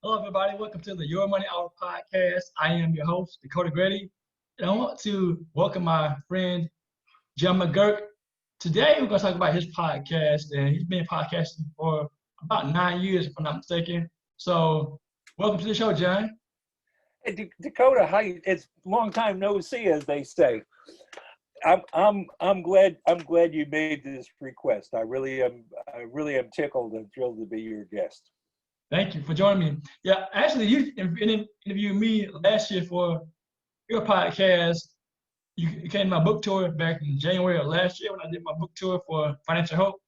Hello, everybody. Welcome to the Your Money Hour podcast. I am your host, Dakota Grady, and I want to welcome my friend, John MaGuirk. Today, we're going to talk about his podcast, and he's been podcasting for about 9 years, if I'm not mistaken. So, welcome to the show, John. Hey, Dakota, how you, it's long time no see, as they say. I'm glad you made this request. I really am tickled and thrilled to be your guest. Thank you for joining me. Yeah, actually, you interviewed me last year for your podcast. You came to my book tour back in January of last year when I did my book tour for Financial Hope,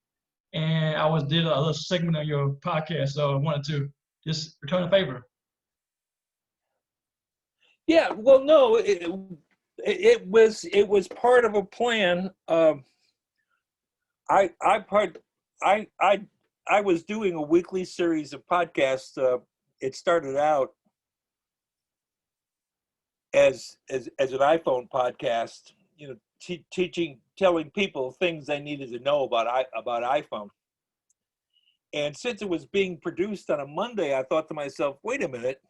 and I did a little segment on your podcast. So I wanted to just return a favor. Yeah, well, no, it was part of a plan. I I part I I I was doing a weekly series of podcasts. It started out as an iPhone podcast, telling people things they needed to know about iPhone. And since it was being produced on a Monday, I thought to myself, wait a minute,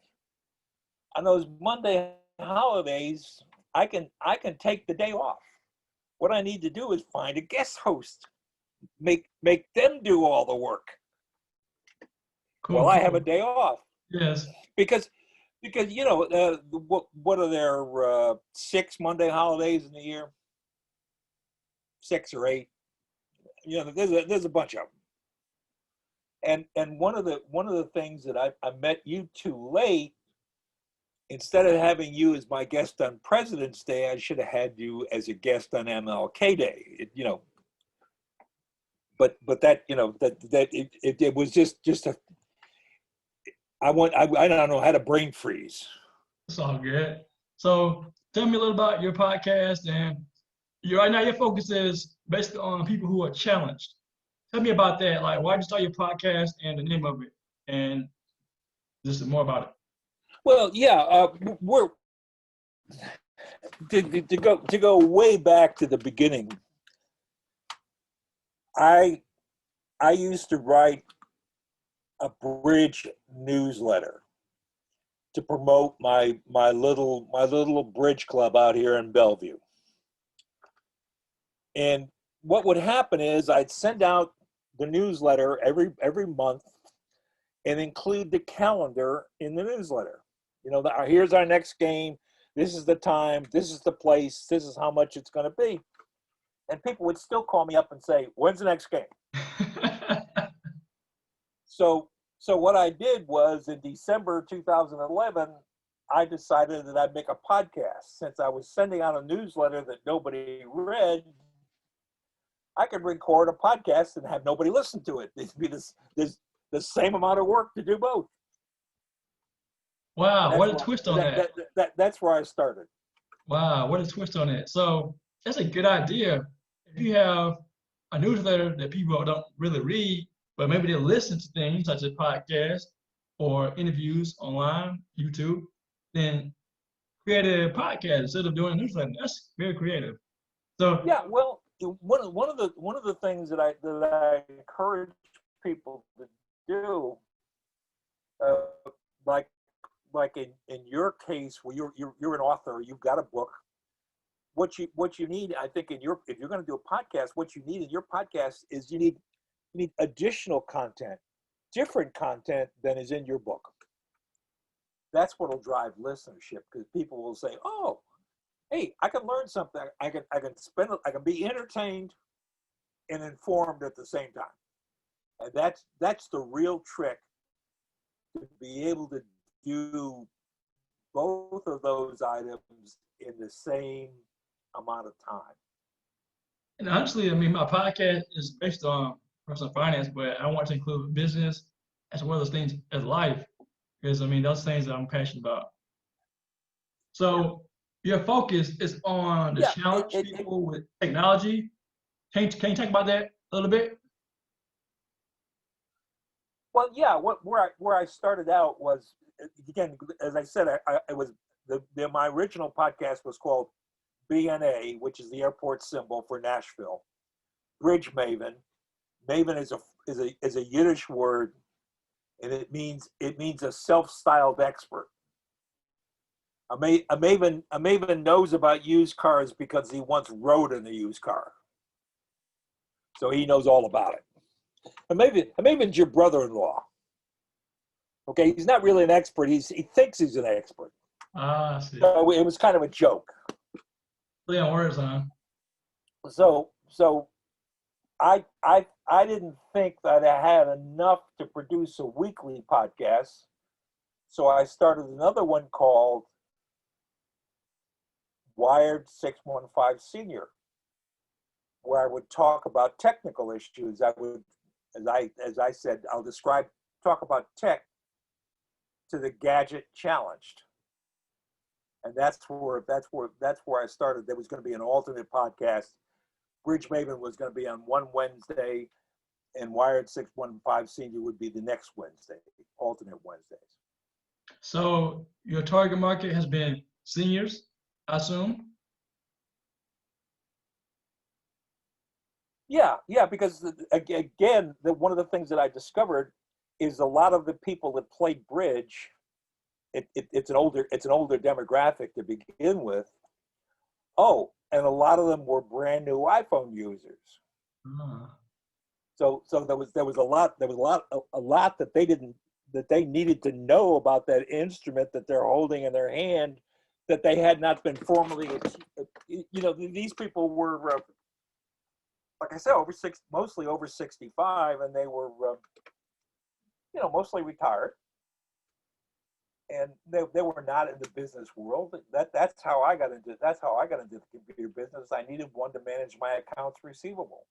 on those Monday holidays, I can take the day off. What I need to do is find a guest host, make them do all the work Cool, while I have a cool. day off. Yes. Because what are there 6 Monday holidays in the year? 6 or 8. There's a bunch of them. And one of the things that I met you too late. Instead of having you as my guest on President's Day, I should have had you as a guest on MLK Day. But it was just a I don't know, I had a brain freeze. It's all good. So tell me a little about your podcast, and right now your focus is basically on people who are challenged. Tell me about that. Like, why did you start your podcast and the name of it, and just more about it. Well, yeah, we're to go way back to the beginning. I I used to write a bridge newsletter to promote my little bridge club out here in Bellevue. And what would happen is I'd send out the newsletter every month and include the calendar in the newsletter. Here's our next game. This is the time. This is the place. This is how much it's going to be. And people would still call me up and say, "When's the next game?" So what I did was in December 2011, I decided that I'd make a podcast. Since I was sending out a newsletter that nobody read, I could record a podcast and have nobody listen to it. It'd be the same amount of work to do both. And Wow, what a twist on that. that's where I started. Wow, what a twist on that. So that's a good idea. If you have a newsletter that people don't really read, but maybe they listen to things such as podcasts or interviews online, YouTube, then create a podcast instead of doing a newsletter. That's very creative. So, Yeah, well, one of the things that I encourage people to do, uh, like in your case, where you're an author, you've got a book. What you need, I think, if you're going to do a podcast, what you need in your podcast is you need additional content, different content than is in your book. That's what'll drive listenership, because people will say, "Oh, hey, I can learn something. I can be entertained and informed at the same time." And that's the real trick, to be able to do both of those items in the same amount of time. and honestly, I mean, my podcast is based on personal finance, but I want to include business as well as things as life, because I mean, those things that I'm passionate about. Yeah, So, your focus is on the yeah. challenge people with technology. Can you talk about that a little bit? Well, yeah. Where I started out was, again, as I said, I was my original podcast was called BNA, which is the airport symbol for Nashville. Bridge Maven. Maven is a Yiddish word, and it means a self-styled expert. A maven knows about used cars because he once rode in a used car, so he knows all about it. A maven's your brother-in-law. Okay, he's not really an expert. He thinks he's an expert. Ah, I see. So it was kind of a joke. Play on words, huh? So I didn't think that I had enough to produce a weekly podcast, so I started another one called Wired 615 Senior, where I would talk about technical issues. I would, as I said, I'll talk about tech to the gadget challenged, and that's where I started. There was going to be an alternate podcast. Bridge Maven was going to be on one Wednesday, and Wired 615 Senior would be the next Wednesday, alternate Wednesdays. So your target market has been seniors, I assume? Yeah, because again, one of the things that I discovered is a lot of the people that played bridge, it's an older demographic to begin with. Oh, and a lot of them were brand new iPhone users. Ah. So there was a lot that they needed to know about that instrument that they're holding in their hand, that they had not been formally. These people were, like I said, mostly over 65, and they were, mostly retired, and they were not in the business world. That's how I got into the computer business. I needed one to manage my accounts receivable.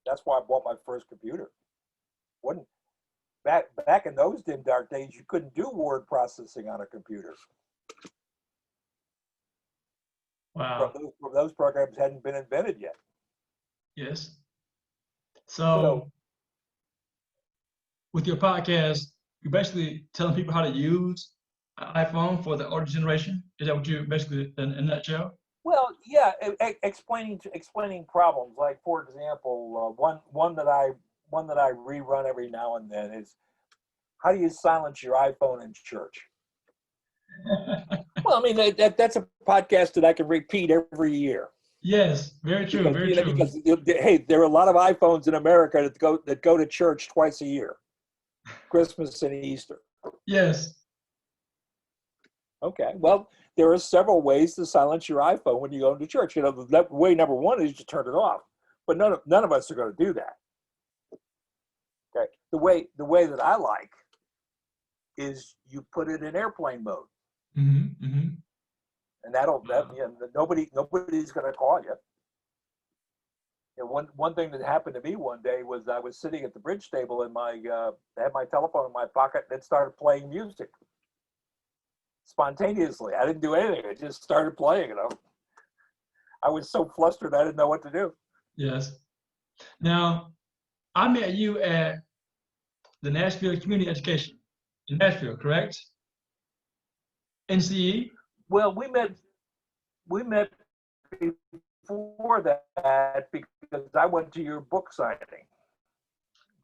That's why I bought my first computer. Back in those dim dark days, you couldn't do word processing on a computer. Wow. Those programs hadn't been invented yet. Yes. So with your podcast, you're basically telling people how to use an iPhone for the older generation. Is that what you basically in a nutshell? Well, yeah, explaining problems. Like, for example, one that I rerun every now and then is, how do you silence your iPhone in church? Well, I mean, that's a podcast that I can repeat every year. Yes, very true, very true. Because hey, there are a lot of iPhones in America that go to church twice a year, Christmas and Easter. Yes. Okay, well, there are several ways to silence your iPhone when you go into church. Way number one is to turn it off, but none of us are going to do that. Okay, the way that I like is you put it in airplane mode, and nobody's going to call you. One thing that happened to me one day was I was sitting at the bridge table and I had my telephone in my pocket and it started playing music spontaneously. I didn't do anything. It just started playing. I was so flustered I didn't know what to do. Yes. Now, I met you at the Nashville Community Education in Nashville, correct? NCE? Well, we met before that because I went to your book signing.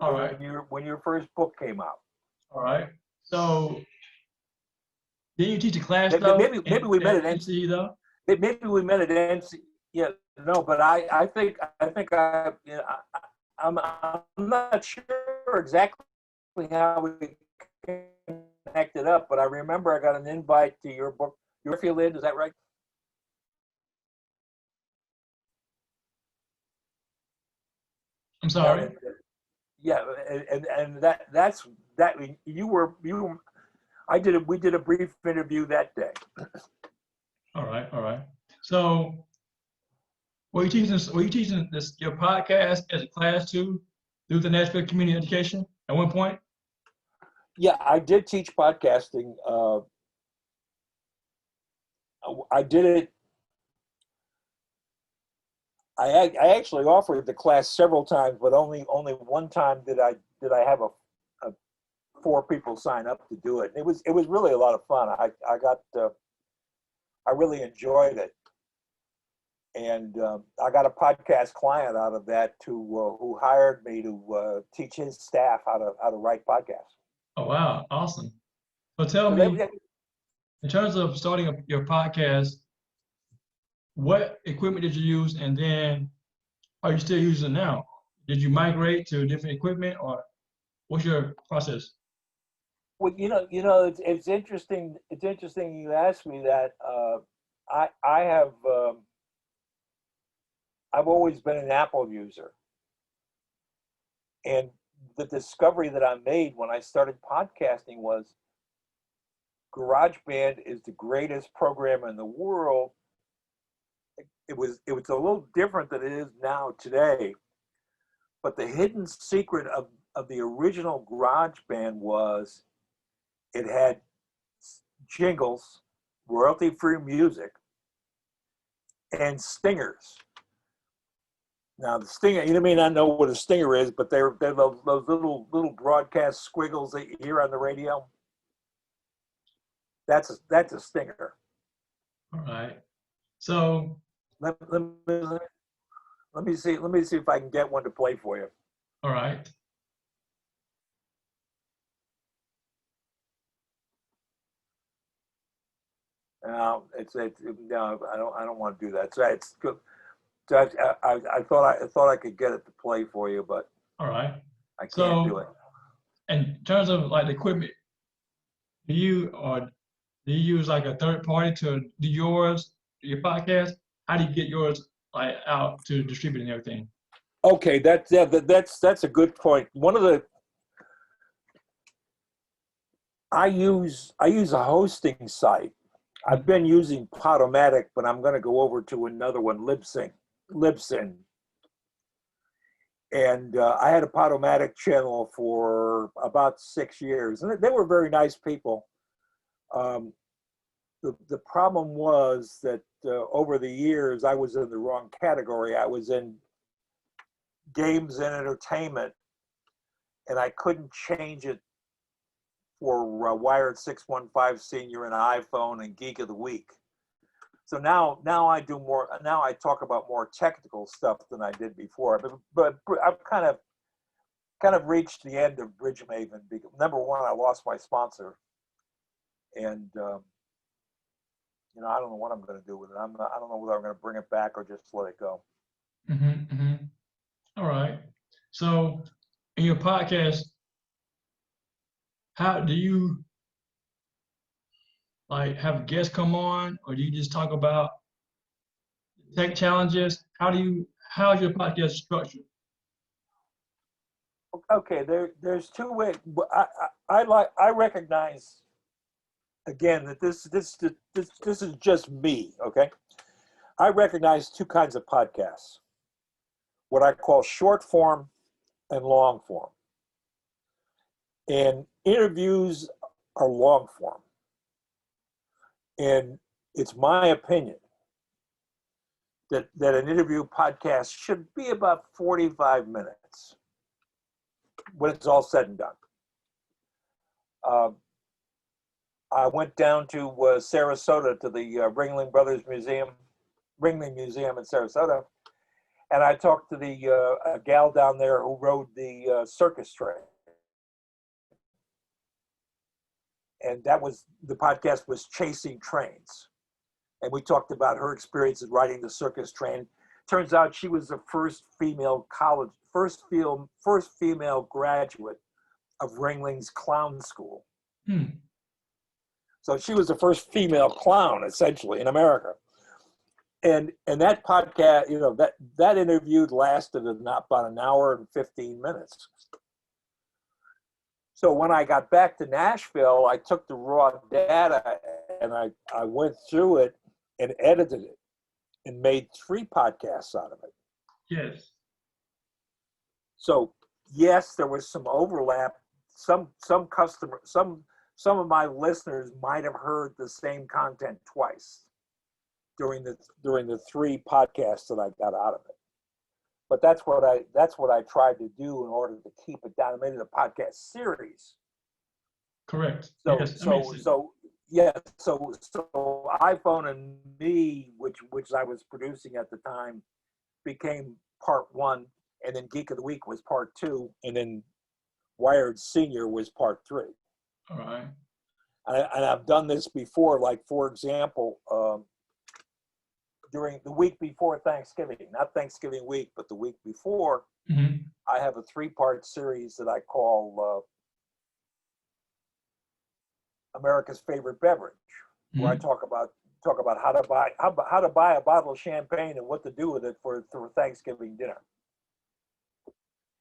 All right. When your first book came out. All right. So, did you teach a class though? Maybe we met at NCE though. Maybe we met at NCE. Yeah, no, but I'm not sure exactly how we connected up, but I remember I got an invite to your book. Your field in, is that right? I'm sorry. Yeah, and that's you were. We did a brief interview that day. All right. So, were you teaching this your podcast as a class too through the Nashville Community Education at one point? Yeah, I did teach podcasting. I did it. I actually offered the class several times, but only one time did I have a 4 people sign up to do it. It was really a lot of fun. I really enjoyed it, and I got a podcast client out of that who hired me to teach his staff how to write podcasts. Oh, wow. Awesome. So tell So me, in terms of starting up your podcast, what equipment did you use? And then are you still using it now? Did you migrate to different equipment or what's your process? well, it's interesting. It's interesting you asked me that. I have I've always been an Apple user, and the discovery that I made when I started podcasting was GarageBand is the greatest program in the world. It was a little different than it is now today, but the hidden secret of the original GarageBand was it had jingles, royalty-free music, and stingers. Now the stinger, you may not know what a stinger is, but they're those little broadcast squiggles that you hear on the radio. That's a stinger. All right. So, Let, let, me, let me see if I can get one to play for you. all right. No, no, I don't want to do that. So it's good. So I thought I could get it to play for you, but All right. I can't do So, it. in terms of like the equipment, do you use like a third party to do your podcast? How do you get yours like out to distribute and everything? Okay, that's a good point. One of the I use a hosting site. I've been using Podomatic, but I'm going to go over to another one, Libsyn. And I had a Podomatic channel for about 6 years, and they were very nice people. Um, the problem was that over the years, I was in the wrong category. I was in games and entertainment, and I couldn't change it for Wired 615 Senior and iPhone and Geek of the Week. So now I do more. Now I talk about more technical stuff than I did before. But I've kind of reached the end of Bridgemaven. Because, number one, I lost my sponsor, and I don't know what I'm going to do with it. I don't know whether I'm going to bring it back or just let it go. Mm-hmm, mm-hmm. All right. So, in your podcast, how do you like have guests come on, or do you just talk about tech challenges? How's your podcast structured? Okay, there's two ways. I recognize again that this is just me. Okay, I recognize two kinds of podcasts: what I call short form and long form. And interviews are long form. And it's my opinion that an interview podcast should be about 45 minutes when it's all said and done. I went down to Sarasota to the Ringling Museum in Sarasota, and I talked to the a gal down there who rode the circus train. And the podcast was Chasing Trains. And we talked about her experience in riding the circus train. Turns out she was the first female graduate of Ringling's clown school. Hmm. So she was the first female clown, essentially, in America. And that podcast, that interview lasted about an hour and 15 minutes. So when I got back to Nashville, I took the raw data and I went through it and edited it and made 3 podcasts out of it. Yes. So yes, there was some overlap. Some of my listeners might have heard the same content twice during the 3 podcasts that I got out of it. But that's what I tried to do in order to keep it down. I made it a podcast series. Correct. So Yes. so iPhone and Me, which I was producing at the time, became part 1, and then Geek of the Week was part 2, and then Wired Senior was part 3. All right. And I've done this before, like, for example, during the week before Thanksgiving, not Thanksgiving week, but the week before, Mm-hmm. I have a 3-part series that I call America's Favorite Beverage, where I Mm-hmm. talk about how to buy a bottle of champagne and what to do with it for Thanksgiving dinner.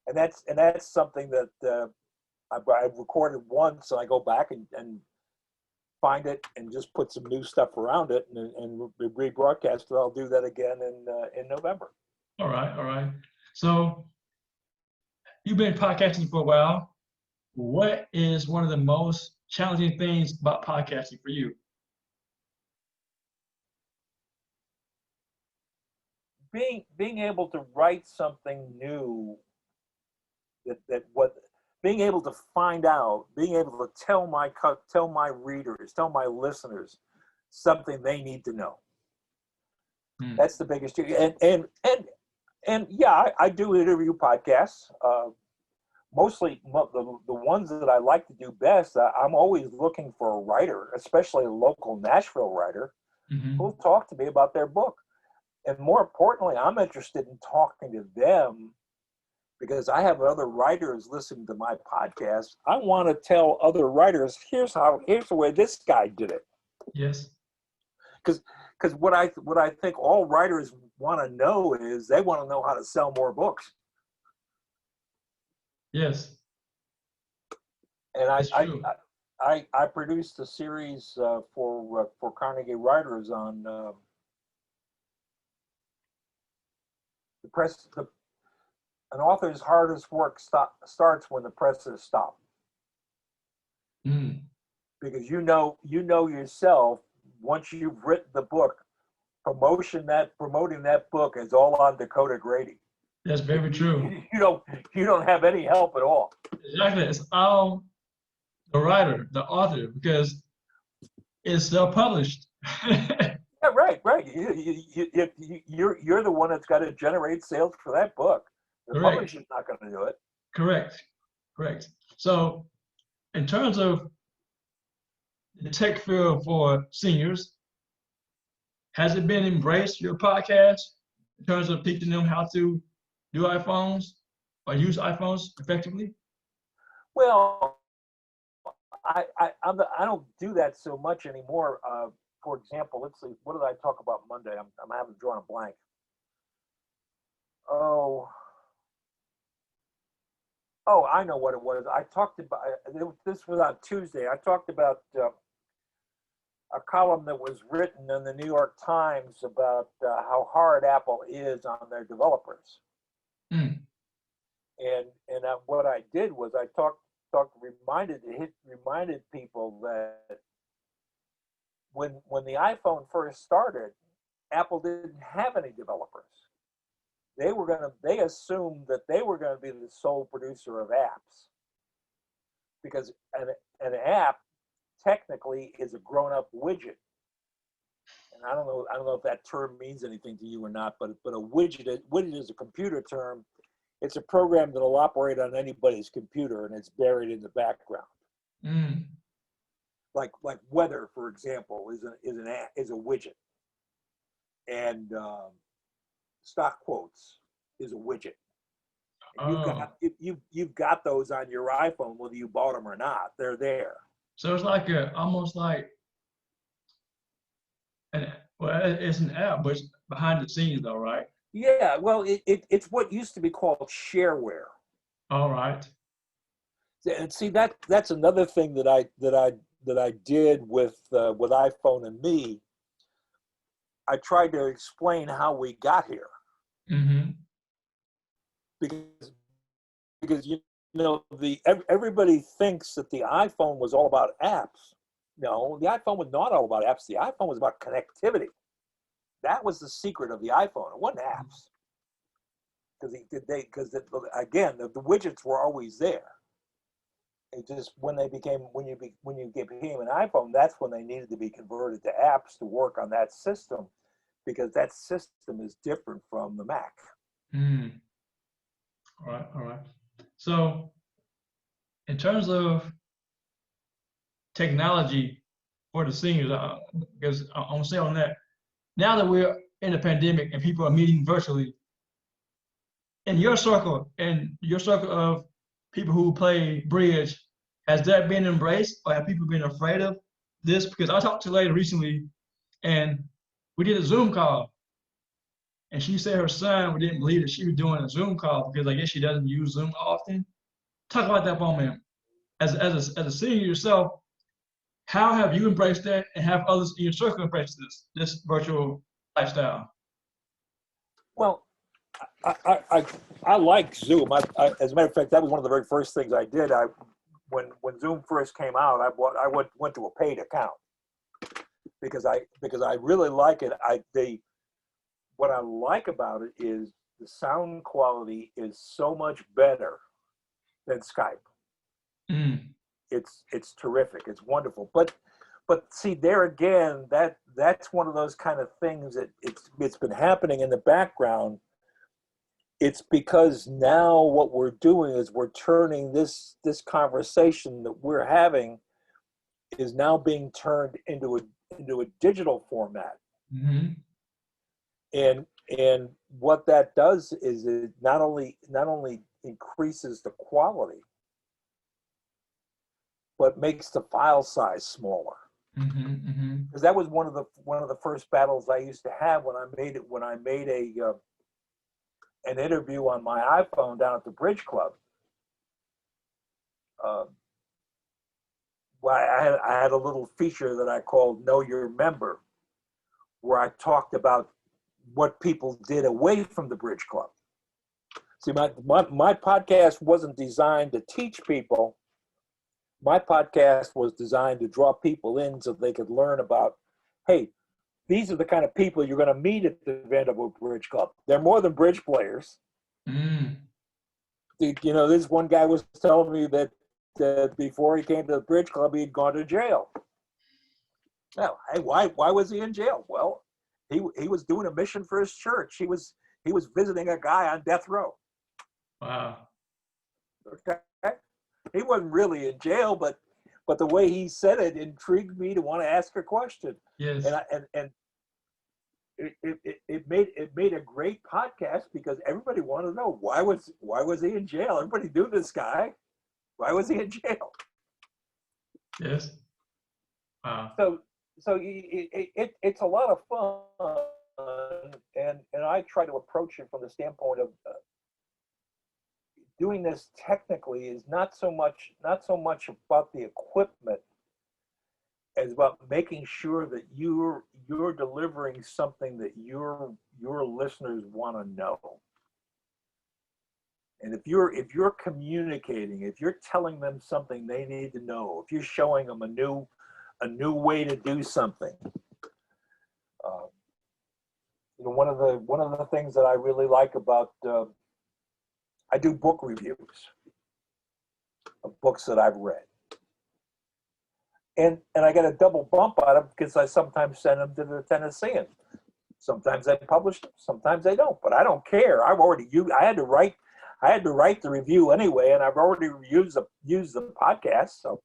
And that's something that I've recorded once, and I go back and find it and just put some new stuff around it and rebroadcast it. I'll do that again in November. All right. All right. So you've been podcasting for a while. What is one of the most challenging things about podcasting for you? Being able to write something new that what being able to find out, being able to tell my readers, tell my listeners something they need to know. Mm. That's the biggest. And yeah, I do interview podcasts. Mostly the ones that I like to do best. I'm always looking for a writer, especially a local Nashville writer, Mm-hmm. who'll talk to me about their book. And more importantly, I'm interested in talking to them because I have other writers listening to my podcast. I want to tell other writers, here's the way this guy did it. Yes. Because what I think all writers want to know is they want to know how to sell more books. Yes. And It's true. I produced a series for Carnegie Writers on the press. An author's hardest work starts when the press is stopped, Mm. because you know yourself, once you've written the book, promoting that book is all on Dakota Grady. That's very true. You don't have any help at all. Exactly. It's all the writer, the author, because it's self-published. Yeah, right. You're the one that's got to generate sales for that book. The Correct. publisher's not going to do it. Correct. Correct. So, in terms of the tech field for seniors, has it been embraced, your podcast, in terms of teaching them how to do iPhones or use iPhones effectively? Well, I don't do that so much anymore. For example, let's see, what did I talk about Monday? I'm having drawn a blank. Oh, I know what it was. I talked about this was on Tuesday. I talked about a column that was written in the New York Times about how hard Apple is on their developers. Mm. And what I did was I reminded people that when the iPhone first started, Apple didn't have any developers. They assumed that they were going to be the sole producer of apps, because an app technically is a grown-up widget. And I don't know if that term means anything to you or not, but a widget is a computer term. It's a program that'll operate on anybody's computer, and it's buried in the background. Mm. Like weather, for example, is a widget, and stock quotes is a widget. And Oh, you've got those on your iPhone, whether you bought them or not. They're there. so it's like almost like it's an app, but it's behind the scenes, though, right? Yeah, well, it's what used to be called shareware. All right. And see, that's another thing that I did with iPhone and me. I tried to explain how we got here, Mm-hmm. because you know everybody thinks that the iPhone was all about apps. No, the iPhone was not all about apps. The iPhone was about connectivity. That was the secret of the iPhone. It wasn't apps, because again, the widgets were always there. It just when you became an iPhone, that's when they needed to be converted to apps to work on that system, because that system is different from the Mac. Mm. All right. All right. So, in terms of technology for the seniors. Because I'm gonna say on that, now that we're in a pandemic and people are meeting virtually, in your circle of people who play bridge, has that been embraced or have people been afraid of this? Because I talked to a lady recently and we did a Zoom call and she said her son didn't believe that she was doing a Zoom call because I guess she doesn't use Zoom often. Talk about that for a minute. As a senior yourself, how have you embraced that and have others in your circle embraced this virtual lifestyle? Well, I like Zoom. As a matter of fact, that was one of the very first things I did. When Zoom first came out, I went to a paid account because I really like it. What I like about it is the sound quality is so much better than Skype. Mm. It's terrific. It's wonderful. But see, there again, that's one of those kind of things that it's been happening in the background. It's because now what we're doing is we're turning this conversation that we're having is now being turned into a digital format. Mm-hmm. And what that does is it not only increases the quality, but makes the file size smaller. Mm-hmm. Mm-hmm. Because that was one of the first battles I used to have when I made an interview on my iPhone down at the Bridge Club. Well, I had a little feature that I called Know Your Member, where I talked about what people did away from the Bridge Club. See, my podcast wasn't designed to teach people. My podcast was designed to draw people in so they could learn about, hey, these are the kind of people you're going to meet at the Vanderbilt Bridge Club. They're more than bridge players. Mm. This one guy was telling me that before he came to the Bridge Club, he'd gone to jail. Now, hey, why was he in jail? Well, he was doing a mission for his church. He was visiting a guy on death row. Wow. Okay, he wasn't really in jail, but the way he said it intrigued me to want to ask a question. Yes. And it made a great podcast because everybody wanted to know why was he in jail? Everybody knew this guy. Why was he in jail? Yes. Wow. So it's a lot of fun, and I try to approach it from the standpoint of doing this technically is not so much about the equipment as about making sure that you're delivering something that your listeners want to know. And if you're communicating, if you're telling them something they need to know, if you're showing them a new way to do something, one of the things that I really like about I do book reviews of books that I've read, and I get a double bump out of them because I sometimes send them to the Tennessean. Sometimes they publish them, sometimes they don't, but I don't care. I had to write the review anyway, and I've already used the podcast, so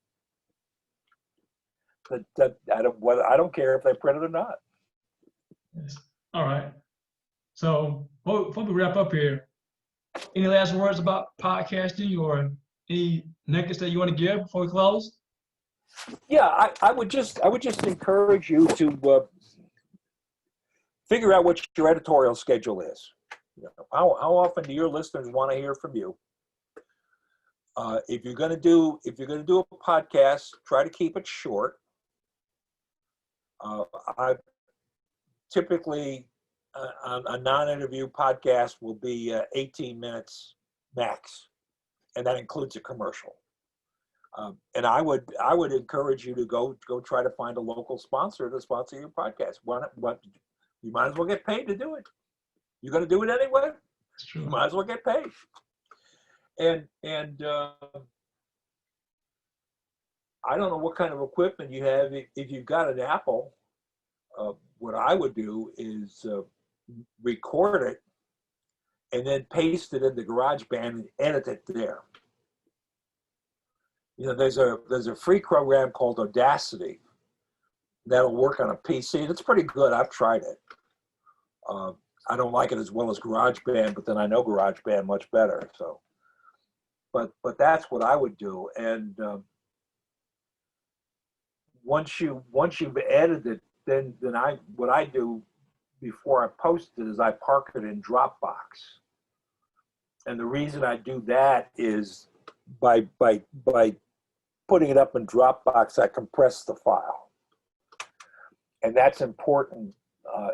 I don't care if they print it or not. Yes. All right. So before we wrap up here, any last words about podcasting or any nuggets that you want to give before we close? Yeah, I would just encourage you to figure out what your editorial schedule is. How often do your listeners want to hear from you? If you're going to do a podcast, try to keep it short. I typically a non-interview podcast will be 18 minutes max, and that includes a commercial. And I would encourage you to go try to find a local sponsor to sponsor your podcast. You might as well get paid to do it. You're going to do it anyway. It's true. You might as well get paid. And I don't know what kind of equipment you have. If you've got an Apple, what I would do is record it and then paste it into GarageBand and edit it there. there's a free program called Audacity that'll work on a PC. It's pretty good. I've tried it. I don't like it as well as GarageBand, but then I know GarageBand much better. So, but that's what I would do. And once you've edited it, then what I do before I post it is I park it in Dropbox. And the reason I do that is by putting it up in Dropbox, I compress the file, and that's important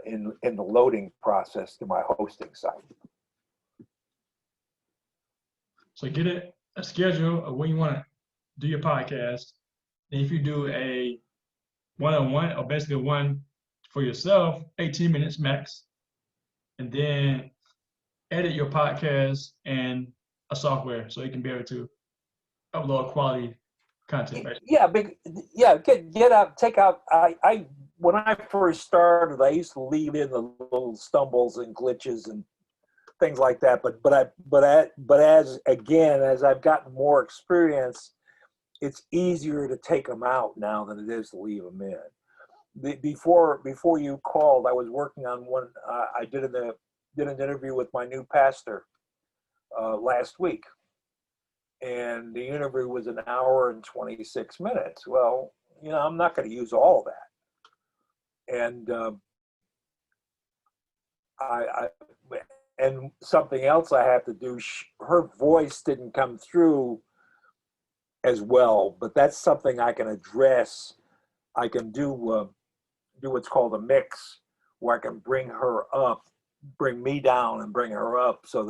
in the loading process to my hosting site. So get a schedule of when you want to do your podcast. And if you do a one-on-one, or basically one for yourself, 18 minutes max, and then edit your podcast in a software so you can be able to upload quality content. Basically. Yeah, get out, take out. I when I first started, I used to leave in the little stumbles and glitches and things like that. But as I've gotten more experience, it's easier to take them out now than it is to leave them in. Before you called, I was working on one. I did an interview with my new pastor last week, and the interview was an hour and 26 minutes. Well, I'm not going to use all of that. And and something else I have to do. Her voice didn't come through as well, but that's something I can address. I can do what's called a mix, where I can bring her up, bring me down, and bring her up, so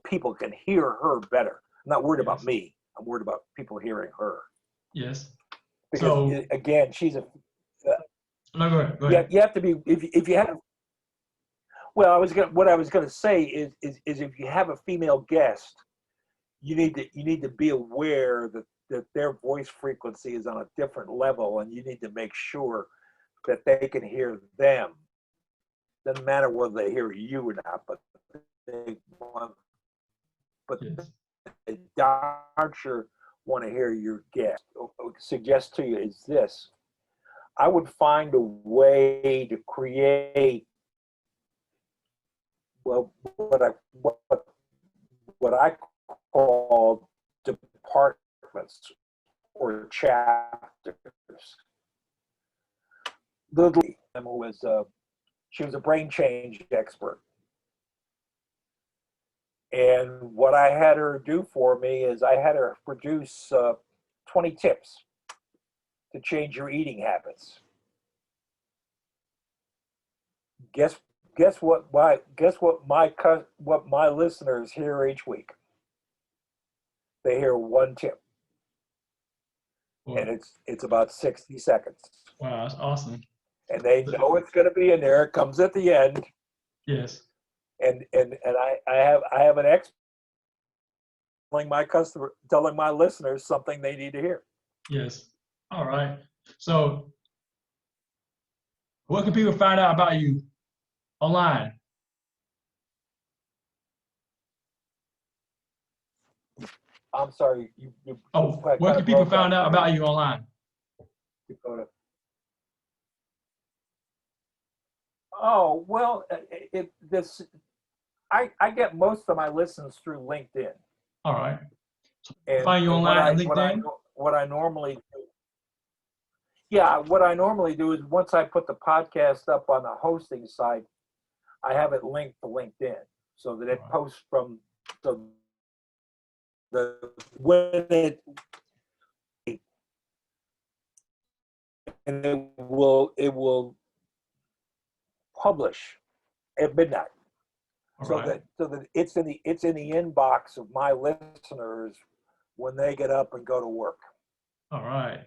people can hear her better. I'm not worried about me. I'm worried about people hearing her. Yes. Because again, she's a. No, go ahead. You have to be if you have. Well, what I was gonna say is if you have a female guest, you need to be aware that their voice frequency is on a different level, and you need to make sure that they can hear them. Doesn't matter whether they hear you or not, but they darn sure want to hear your guest. Suggest to you is this: I would find a way to create what I call departments or chapters. Lily, she was a brain change expert. And what I had her do for me is I had her produce 20 tips to change your eating habits. Guess what my listeners hear each week? They hear one tip. Wow. And it's about 60 seconds. Wow, that's awesome. And they know it's going to be in there. It comes at the end. Yes. And I have an expert telling my listeners something they need to hear. Yes. All right. So, what can people find out about you online? I'm sorry. What can people find out about you online? Dakota. Oh, well, I get most of my listens through LinkedIn. All right. So find you online on LinkedIn? What I normally do is once I put the podcast up on the hosting site, I have it linked to LinkedIn so that it posts from and it will publish at midnight. So that it's in the inbox of my listeners when they get up and go to work. All right.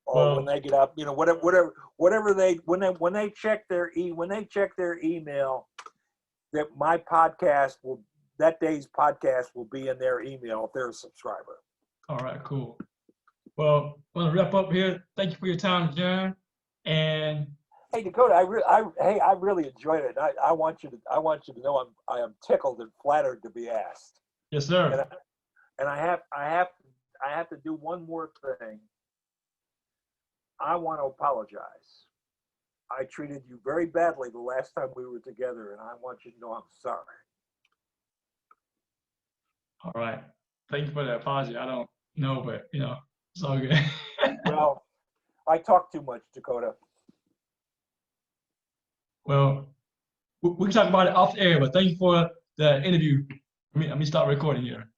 Or when they get up, whatever when they check their email, that my podcast that day's podcast will be in their email if they're a subscriber. All right, cool. Well, I want to wrap up here. Thank you for your time, John. And hey, Dakota, I really enjoyed it. I want you to know I am tickled and flattered to be asked. Yes, sir. And I I have to do one more thing. I want to apologize. I treated you very badly the last time we were together, and I want you to know I'm sorry. All right. Thank you for that apology. I don't know, but it's all good. Well, I talk too much, Dakota. Well, we can talk about it off the air, but thank you for the interview. Let me start recording here.